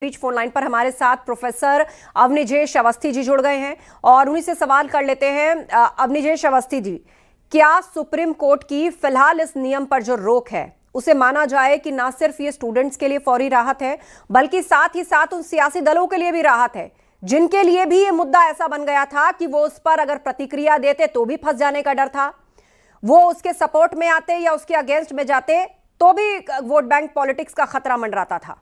बीच phone line पर हमारे साथ प्रोफेसर अवनिजेश अवस्थी जी जुड़ गए हैं और उन्हीं से सवाल कर लेते हैं। अवनिजेश अवस्थी जी, क्या सुप्रीम कोर्ट की फिलहाल इस नियम पर जो रोक है उसे माना जाए कि ना सिर्फ ये स्टूडेंट्स के लिए फौरी राहत है बल्कि साथ ही साथ उन सियासी दलों के लिए भी राहत है जिनके लिए भी ये मुद्दा ऐसा बन गया था कि वो उस पर अगर प्रतिक्रिया देते तो भी फंस जाने का डर था, वो उसके सपोर्ट में आते या उसके अगेंस्ट में जाते तो भी वोट बैंक पॉलिटिक्स का खतरा मंडराता था।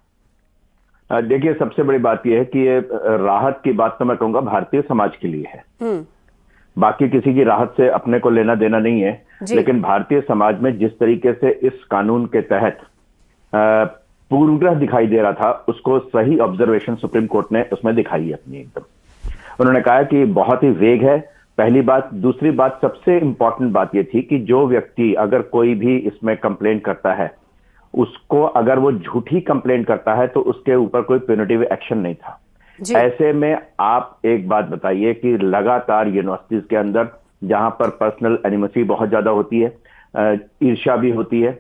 देखिए, सबसे बड़ी बात यह है कि ये राहत की बात तो मैं कहूंगा भारतीय समाज के लिए है। बाकी किसी की राहत से अपने को लेना देना नहीं है, लेकिन भारतीय समाज में जिस तरीके से इस कानून के तहत पूर्वग्रह दिखाई दे रहा था उसको सही ऑब्जर्वेशन सुप्रीम कोर्ट ने उसमें दिखाई है अपनी एकदम। उन्होंने कहा कि बहुत ही वेग है, पहली बात। दूसरी बात, सबसे इंपॉर्टेंट बात यह थी कि जो व्यक्ति अगर कोई भी इसमें कंप्लेंट करता है उसको अगर वो झूठी कंप्लेंट करता है तो उसके ऊपर कोई प्यूनिटिव एक्शन नहीं था। ऐसे में आप एक बात बताइए कि लगातार यूनिवर्सिटीज के अंदर जहां पर पर्सनल एनिमसी बहुत ज्यादा होती है, ईर्ष्या भी होती है,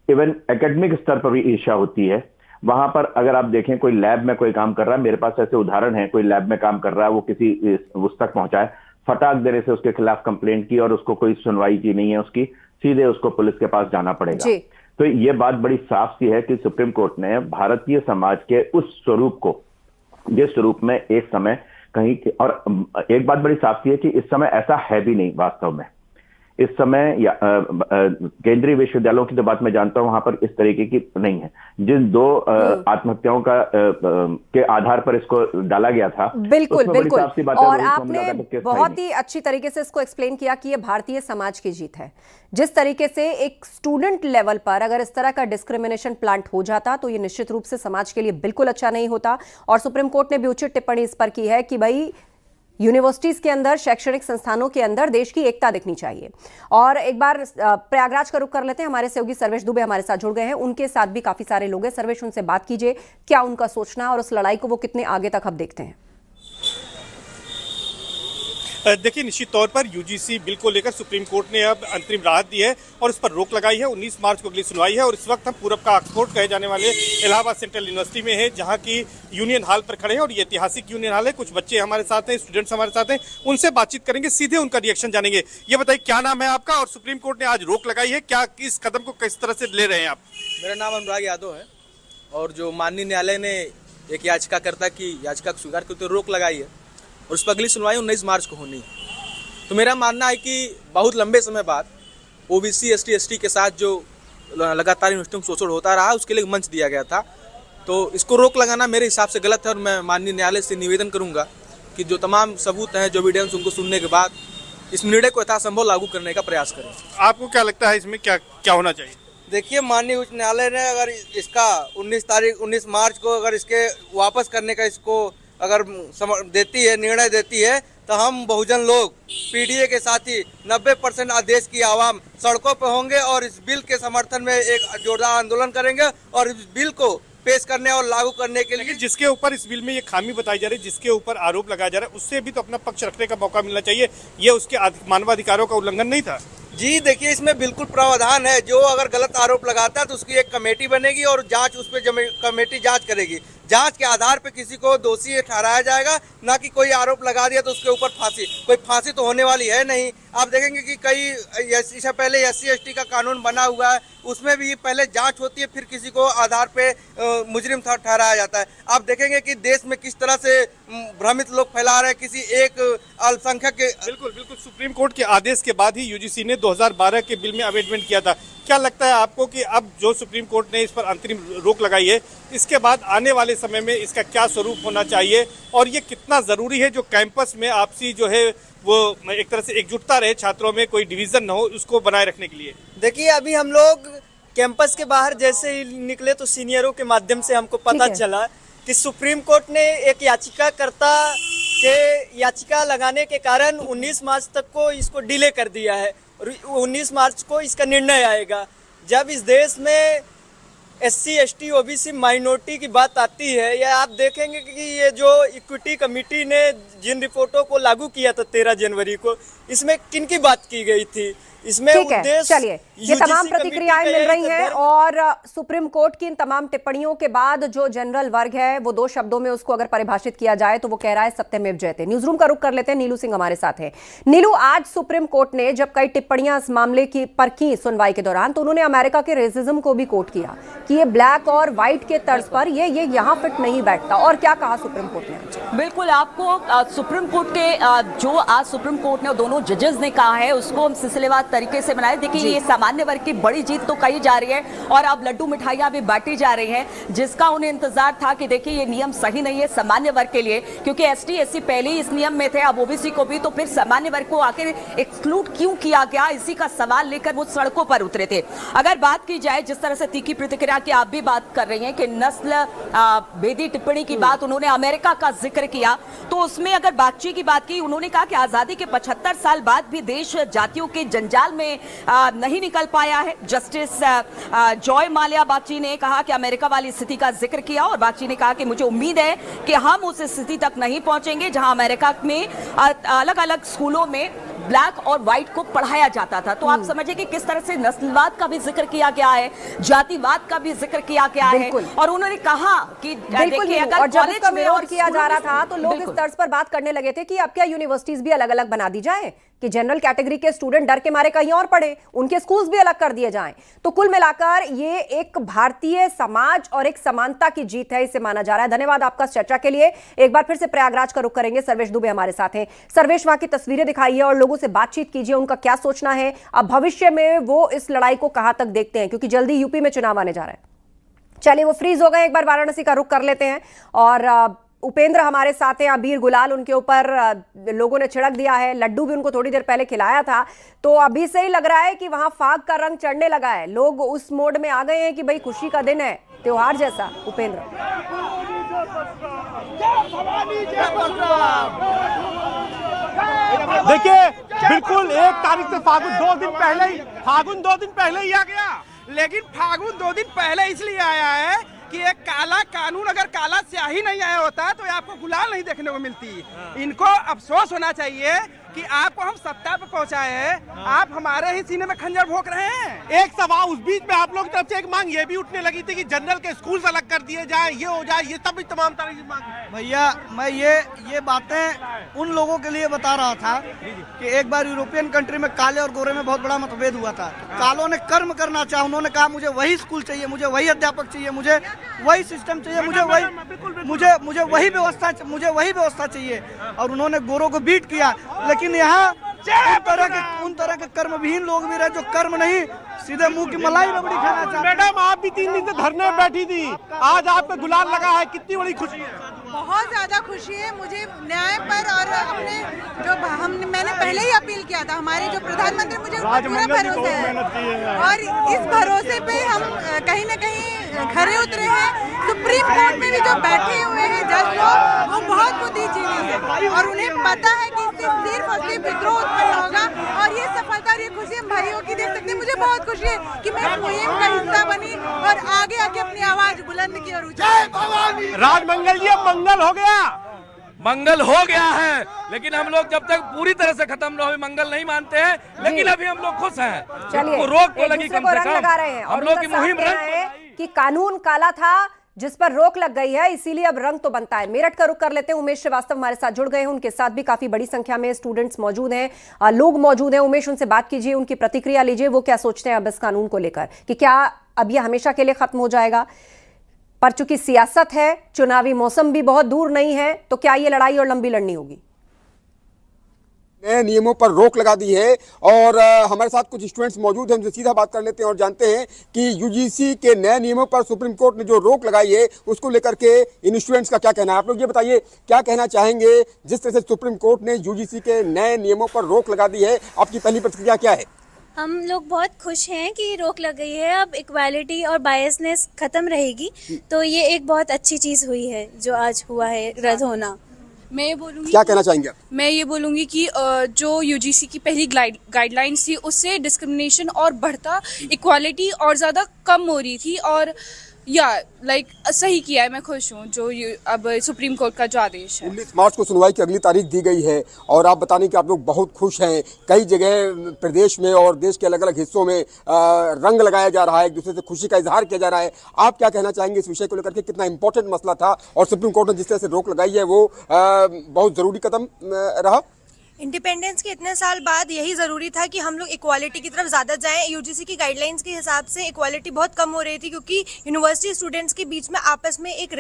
इवन एकेडमिक स्तर पर भी ईर्ष्या होती है, वहां पर अगर आप देखें कोई लैब में कोई काम कर रहा है, मेरे पास ऐसे उदाहरण है, कोई लैब में काम कर रहा है, वो किसी उस तक पहुंचा है, फटाक देने से उसके खिलाफ कंप्लेंट की और उसको कोई सुनवाई की नहीं है उसकी, सीधे उसको पुलिस के पास जाना पड़ेगा। तो ये बात बड़ी साफ सी है कि सुप्रीम कोर्ट ने भारतीय समाज के उस स्वरूप को, जिस स्वरूप में एक समय कहीं, और एक बात बड़ी साफ सी है कि इस समय ऐसा है भी नहीं वास्तव में। इस समय केंद्रीय विश्वविद्यालयों की तो बात मैं जानता हूं, वहां पर इस तरीके की नहीं है। जिन दो आत्महत्याओं का के आधार पर इसको डाला गया था, बिल्कुल बिल्कुल, और आपने बहुत ही अच्छी तरीके से इसको एक्सप्लेन किया कि ये भारतीय समाज की जीत है। जिस तरीके से एक स्टूडेंट लेवल पर अगर इस तरह का डिस्क्रिमिनेशन प्लांट हो जाता तो ये निश्चित रूप से समाज के लिए बिल्कुल अच्छा नहीं होता। और सुप्रीम कोर्ट ने भी उचित टिप्पणी इस पर की है कि भाई यूनिवर्सिटीज के अंदर, शैक्षणिक संस्थानों के अंदर देश की एकता दिखनी चाहिए। और एक बार प्रयागराज का रुख कर लेते हैं, हमारे सहयोगी सर्वेश दुबे हमारे साथ जुड़ गए हैं, उनके साथ भी काफी सारे लोग हैं। सर्वेश, उनसे बात कीजिए, क्या उनका सोचना है और उस लड़ाई को वो कितने आगे तक अब देखते हैं। देखिए, निश्चित तौर पर यूजीसी बिल को लेकर सुप्रीम कोर्ट ने अब अंतरिम राहत दी है और इस पर रोक लगाई है। 19 मार्च को अगली सुनवाई है और इस वक्त हम पूरब का ऑक्सफोर्ड कहे जाने वाले इलाहाबाद सेंट्रल यूनिवर्सिटी में है, जहां की यूनियन हॉल पर खड़े हैं और ये ऐतिहासिक यूनियन हॉल है। कुछ बच्चे हमारे साथ हैं, स्टूडेंट्स हमारे साथ हैं, उनसे बातचीत करेंगे, सीधे उनका रिएक्शन जानेंगे। ये बताइए, क्या नाम है आपका और सुप्रीम कोर्ट ने आज रोक लगाई है, क्या इस कदम को किस तरह से ले रहे हैं आप? मेरा नाम अनुराग यादव है और जो माननीय न्यायालय ने एक याचिकाकर्ता की याचिका स्वीकार करते रोक लगाई है और उस पर अगली सुनवाई 19 मार्च को होनी है। तो मेरा मानना है कि बहुत लंबे समय बाद ओबीसी एसटी के साथ जो लगातार यूनिवर्सिटी में शोषण होता रहा उसके लिए मंच दिया गया था, तो इसको रोक लगाना मेरे हिसाब से गलत है और मैं माननीय न्यायालय से निवेदन करूंगा कि जो तमाम सबूत हैं, जो एविडेंस, उनको सुनने के बाद इस निर्णय को यथासंभव लागू करने का प्रयास करें। आपको क्या लगता है इसमें क्या होना चाहिए? देखिए, माननीय उच्च न्यायालय ने अगर इसका 19 मार्च को अगर इसके वापस करने का इसको अगर देती है, निर्णय देती है, तो हम बहुजन लोग पीडीए के साथ ही 90% देश की आवाम सड़कों पर होंगे और इस बिल के समर्थन में एक जोरदार आंदोलन करेंगे और इस बिल को पेश करने और लागू करने के लिए। जिसके ऊपर इस बिल में ये खामी बताई जा रही है, जिसके ऊपर आरोप लगाया जा रहा है, उससे भी तो अपना पक्ष रखने का मौका मिलना चाहिए। ये उसके मानवाधिकारों का उल्लंघन नहीं था? जी देखिए, इसमें बिल्कुल प्रावधान है, जो अगर गलत आरोप लगाता है तो उसकी एक कमेटी बनेगी और जांच, उस पर कमेटी जांच करेगी। जांच के आधार पर किसी को दोषी ठहराया जाएगा, ना कि कोई आरोप लगा दिया तो उसके ऊपर फांसी। कोई फांसी तो होने वाली है नहीं। आप देखेंगे कि कई इससे पहले SC/ST का कानून बना हुआ है, उसमें भी पहले जांच होती है, फिर किसी को आधार पे मुजरिम ठहराया जाता है। आप देखेंगे कि देश में किस तरह से भ्रमित लोग फैला रहे हैं किसी एक अल्पसंख्यक के। बिल्कुल बिल्कुल, सुप्रीम कोर्ट के आदेश के बाद ही यूजीसी ने 2012 के बिल में अमेंडमेंट किया था। क्या लगता है आपको कि अब जो सुप्रीम कोर्ट ने इस पर अंतरिम रोक लगाई है, इसके बाद आने वाले समय में इसका क्या स्वरूप होना चाहिए और ये कितना जरूरी है जो कैंपस में आपसी जो है वो एक तरह से एकजुटता रहे, छात्रों में कोई डिवीजन न हो, उसको बनाए रखने के लिए? देखिए, अभी हम लोग कैंपस के बाहर जैसे ही निकले तो सीनियरों के माध्यम से हमको पता चला कि सुप्रीम कोर्ट ने एक याचिकाकर्ता के याचिका लगाने के कारण 19 मार्च तक को इसको डिले कर दिया है और 19 मार्च को इसका निर्णय आएगा। जब इस देश में SC/ST OBC माइनॉरिटी की बात आती है, या आप देखेंगे कि ये जो इक्विटी कमेटी ने जिन रिपोर्टों को लागू किया था 13 जनवरी को, इसमें किन की बात की गई थी? इसमें ठीक है, उद्देश्य चलिए, ये UGC तमाम प्रतिक्रियाएं कमेटी का मिल रही यही हैं था। और सुप्रीम कोर्ट की इन तमाम टिप्पणियों के बाद जो जनरल वर्ग है वो दो शब्दों में उसको अगर परिभाषित किया जाए तो वो कह रहा है सत्यमेव जयते। न्यूज रूम का रुख कर लेते हैं, नीलू सिंह हमारे साथ हैं। नीलू, आज सुप्रीम कोर्ट ने जब कई टिप्पणियां इस मामले की पर की सुनवाई के दौरान, तो उन्होंने अमेरिका के रेसिज्म को भी कोट किया कि ये ब्लैक और व्हाइट के तर्ज पर ये यहाँ फिट नहीं बैठता। और क्या कहा सुप्रीम कोर्ट ने? बिल्कुल, आपको सुप्रीम कोर्ट के जो आज सुप्रीम कोर्ट ने दोनों जजेस ने कहा है उसको हम सिलसिलेवार तरीके से बनाए। देखिए, ये सामान्य वर्ग की बड़ी जीत तो कही जा रही है और अब लड्डू मिठाइयां भी बांटी जा रही हैं, जिसका उन्हें इंतजार था कि देखिए ये नियम सही नहीं है सामान्य वर्ग के लिए, क्योंकि एसटी एससी पहले ही इस नियम में थे, अब ओबीसी को भी, तो फिर सामान्य वर्ग को आखिर एक्सक्लूड क्यों किया गया, इसी का सवाल लेकर वो सड़कों पर उतरे थे। अगर बात की जाए जिस तरह से तीखी प्रतिक्रिया की आप भी बात कर रही हैं कि नस्ल भेदी टिप्पणी की बात उन्होंने अमेरिका का जिक्र किया, तो उसमें अगर बातचीत की बात की, उन्होंने कहा कि आजादी के 75 साल बाद भी देश जातियों के जंजाल में नहीं निकल पाया है। जस्टिस जॉय माल्या बागची ने कहा कि अमेरिका वाली स्थिति का जिक्र किया और बागची ने कहा कि मुझे उम्मीद है कि हम उस स्थिति तक नहीं पहुंचेंगे जहां अमेरिका में अलग अलग स्कूलों में ब्लैक और व्हाइट को पढ़ाया जाता था। तो आप समझिए कि किस तरह से नस्लवाद का भी जिक्र किया गया है, जातिवाद का भी जिक्र किया गया है। और उन्होंने कहा कि देखिए, अगर और जब इसका कॉलेज में विरोध किया जा रहा में- था तो लोग इस तर्ज पर बात करने लगे थे कि अब क्या यूनिवर्सिटीज भी अलग अलग बना दी जाए कि जनरल कैटेगरी के स्टूडेंट डर के मारे कहीं और पढ़े, उनके स्कूल्स भी अलग कर दिए जाएं। तो कुल मिलाकर ये एक भारतीय समाज और एक समानता की जीत है, इसे माना जा रहा है। धन्यवाद आपका इस चर्चा के लिए। एक बार फिर से प्रयागराज का रुख करेंगे, सर्वेश दुबे हमारे साथ हैं। सर्वेश, वहां की तस्वीरें दिखाइए और लोगों से बातचीत कीजिए, उनका क्या सोचना है, अब भविष्य में वो इस लड़ाई को कहां तक देखते हैं, क्योंकि जल्दी यूपी में चुनाव आने जा रहा है। चलिए, वो फ्रीज हो गए, एक बार वाराणसी का रुख कर लेते हैं और उपेंद्र हमारे साथ हैं। अबीर गुलाल उनके ऊपर लोगों ने छिड़क दिया है, लड्डू भी उनको थोड़ी देर पहले खिलाया था, तो अभी से ही लग रहा है कि वहां फाग का रंग चढ़ने लगा है, लोग उस मोड में आ गए हैं कि भाई खुशी का दिन है, त्योहार जैसा। उपेंद्र, देखिए, बिल्कुल 1 तारीख से फागुन 2 दिन पहले ही आ गया, लेकिन फागुन 2 दिन पहले इसलिए आया है कि एक काला कानून, अगर काला स्याही नहीं आया होता तो आपको गुलाल नहीं देखने को मिलती। इनको अफसोस होना चाहिए कि आपको हम सत्ता पे पहुंचाए हैं, आप हमारे ही सीने में खंजर भोंक रहे हैं। एक सवाल उस बीच में आप लोगों की तरफ से एक मांग ये भी उठने लगी थी कि जनरल के स्कूल अलग कर दिए जाए, ये हो जाए, ये तभी तमाम तरह की मांग। भैया, मैं ये बातें उन लोगों के लिए बता रहा था कि एक बार यूरोपियन कंट्री में काले और गोरे में बहुत बड़ा मतभेद हुआ था। कालों ने कर्म करना चाहा, उन्होंने कहा मुझे वही स्कूल चाहिए, मुझे वही अध्यापक चाहिए, मुझे वही सिस्टम चाहिए, मुझे वही व्यवस्था चाहिए, और उन्होंने गोरों को बीट किया। लेकिन यहाँ उन तरह के कर्मविहीन लोग भी रहे जो कर्म नहीं, सीधे मुंह की मलाई रबड़ी खाना चाहते। मैडम, आप भी 3 दिन से धरने में बैठी थी, आज आपका गुलाल लगा है, कितनी बड़ी खुशी है? बहुत ज्यादा खुशी है मुझे न्याय पर, और अपने जो मैंने पहले ही अपील किया था, हमारे जो प्रधानमंत्री, मुझे पूरा भरोसा है और इस भरोसे पे हम कहीं न कहीं खरे उतरे हैं। सुप्रीम कोर्ट में भी जो बैठे हुए हैं जज लोग, वो बहुत बुद्धिजीवी है और उन्हें पता है कि इससे सिर्फ और सिर्फ विद्रोह उत्पन्न होगा, और ये सफलता और ये खुशी हम भाइयों की देख सकते हैं। मुझे बहुत खुशी है कि मैं मुहिम का हिस्सा बनी और आगे आके अपनी आवाज बुलंद की और ऊंची। राजमंगल जी, अब मंगल हो गया। मंगल हो गया है, लेकिन हम लोग जब तक पूरी तरह से खत्म न हो मंगल नहीं मानते हैं, लेकिन अभी हम लोग खुश हैं। चलिए, रोक तो एक लगी दूसरे कम को से रंग कम, लगा रहे हैं हम और लोग की उनका साथ मुहिम दे रंग रहे हैं कि कानून काला था जिस पर रोक लग गई है, इसीलिए अब रंग तो बनता है। मेरठ का रुख कर लेते हैं, उमेश श्रीवास्तव हमारे साथ जुड़ गए हैं, उनके साथ भी काफी बड़ी संख्या में स्टूडेंट्स मौजूद हैं, लोग मौजूद हैं। उमेश, उनसे बात कीजिए, उनकी प्रतिक्रिया लीजिए, वो क्या सोचते हैं अब इस कानून को लेकर, कि क्या अब ये हमेशा के लिए खत्म हो जाएगा? पर चूंकि सियासत है, चुनावी मौसम भी बहुत दूर नहीं है, तो क्या ये लड़ाई और लंबी लड़नी होगी? नए नियमों पर रोक लगा दी है और हमारे साथ कुछ स्टूडेंट्स मौजूद हैं, हमसे सीधा बात कर लेते हैं और जानते हैं कि यूजीसी के नए नियमों पर सुप्रीम कोर्ट ने जो रोक लगाई है उसको लेकर के इन स्टूडेंट्स का क्या कहना है। आप लोग ये बताइए, क्या कहना चाहेंगे जिस तरह से सुप्रीम कोर्ट ने यूजीसी के नए नियमों पर रोक लगा दी है, आपकी पहली प्रतिक्रिया क्या है? हम लोग बहुत खुश हैं कि रोक लग गई है, अब इक्वालिटी और बायसनेस खत्म रहेगी, तो ये एक बहुत अच्छी चीज़ हुई है जो आज हुआ है रद्द होना। मैं ये बोलूँगी, क्या कहना चाहेंगे आप? मैं ये बोलूँगी कि जो यूजीसी की पहली गाइडलाइंस थी उससे डिस्क्रिमिनेशन और बढ़ता, इक्वालिटी और ज़्यादा कम हो रही थी, और या लाइक सही किया है, मैं खुश हूँ जो अब सुप्रीम कोर्ट का जो आदेश है। 19 मार्च को सुनवाई की अगली तारीख दी गई है और आप बताने कि आप लोग बहुत खुश हैं। कई जगह प्रदेश में और देश के अलग अलग हिस्सों में रंग लगाया जा रहा है, एक दूसरे से खुशी का इजहार किया जा रहा है। आप क्या कहना चाहेंगे इस विषय को लेकर के? कितना इंपॉर्टेंट मसला था और सुप्रीम कोर्ट ने जिस तरह से रोक लगाई है वो बहुत जरूरी कदम रहा। इंडिपेंडेंस के इतने साल बाद यही जरूरी था कि हम लोग इक्वालिटी की तरफ ज्यादा जाएं। यूजीसी की गाइडलाइंस के हिसाब से इक्वालिटी बहुत कम हो रही थी क्योंकि यूनिवर्सिटी स्टूडेंट्स के बीच में आपस में एक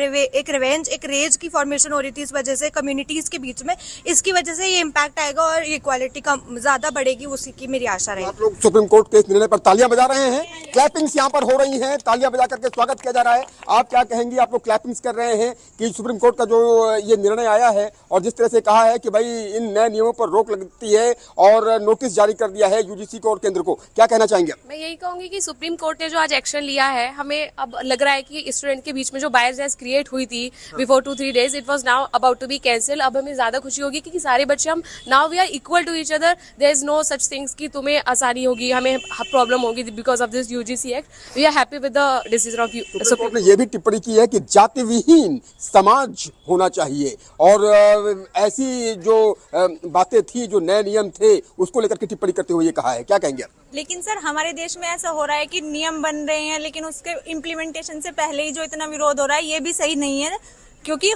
रेज की फॉर्मेशन हो रही थी। इस वजह से कम्युनिटीज के बीच में इसकी वजह से ये इम्पैक्ट आएगा और इक्वालिटी कम ज्यादा बढ़ेगी, उसी की मेरी आशा रही। आप लोग सुप्रीम कोर्ट के इस निर्णय पर तालियां बजा रहे हैं, क्लैपिंग्स यहाँ पर हो रही हैं, तालियां बजा करके स्वागत किया जा रहा है। आप क्या कहेंगी? आप लोग क्लैपिंग्स कर रहे हैं कि सुप्रीम कोर्ट का जो ये निर्णय आया है और जिस तरह से कहा है कि भाई इन नए नियमों पर रोक लगती है और नोटिस जारी कर दिया है यूजीसी को और केंद्र को, क्या कहना चाहेंगे? मैं यही कहूंगी कि सुप्रीम कोर्ट ने जो आज एक्शन लिया है, हमें अब लग रहा है कि स्टूडेंट के बीच में जो बायस क्रिएट हुई थी before 2-3 days, it was now about to be cancel. अब हमें ज्यादा खुशी होगी कि सारे बच्चे हम now we are equal to each other. There is no such things कि तुम्हें आसानी होगी, हमें प्रॉब्लम होगी because of this UGC act. We are happy with the decision of supreme court ने यह भी टिप्पणी की है कि जाति विहीन समाज होना चाहिए और ऐसी जो बातें थी, जो नए नियम थे, उसको लेकर के टिप्पणी करते हुए ये कहा है। क्या कहेंगे? लेकिन सर हमारे देश में ऐसा हो रहा है कि नियम बन रहे हैं लेकिन उसके इम्प्लीमेंटेशन से पहले ही जो इतना विरोध हो रहा है ये भी सही नहीं है, क्योंकि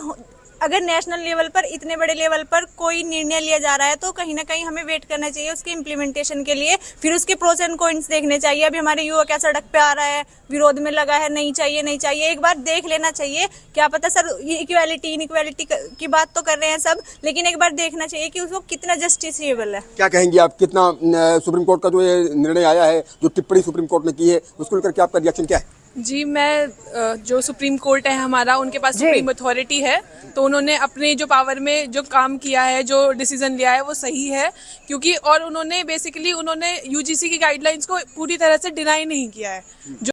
अगर नेशनल लेवल पर इतने बड़े लेवल पर कोई निर्णय लिया जा रहा है तो कहीं ना कहीं हमें वेट करना चाहिए उसके इम्प्लीमेंटेशन के लिए, फिर उसके प्रोस एंड कॉन्स देखने चाहिए। अभी हमारे युवा क्या सड़क पे आ रहा है, विरोध में लगा है, नहीं चाहिए, एक बार देख लेना चाहिए। क्या पता सर ये इनइक्वालिटी की बात तो कर रहे हैं सब, लेकिन एक बार देखना चाहिए कि उसको कितना जस्टिसेबल है। क्या कहेंगी आप? कितना सुप्रीम कोर्ट का जो ये निर्णय आया है, जो टिप्पणी सुप्रीम कोर्ट ने की है, उसको लेकर के आपका रिएक्शन क्या है? जी, मैं जो सुप्रीम कोर्ट है हमारा, उनके पास सुप्रीम अथॉरिटी है, तो उन्होंने अपने जो पावर में जो काम किया है, जो डिसीजन लिया है वो सही है, क्योंकि और उन्होंने बेसिकली यूजीसी की गाइडलाइंस को पूरी तरह से डिनाई नहीं किया है। जो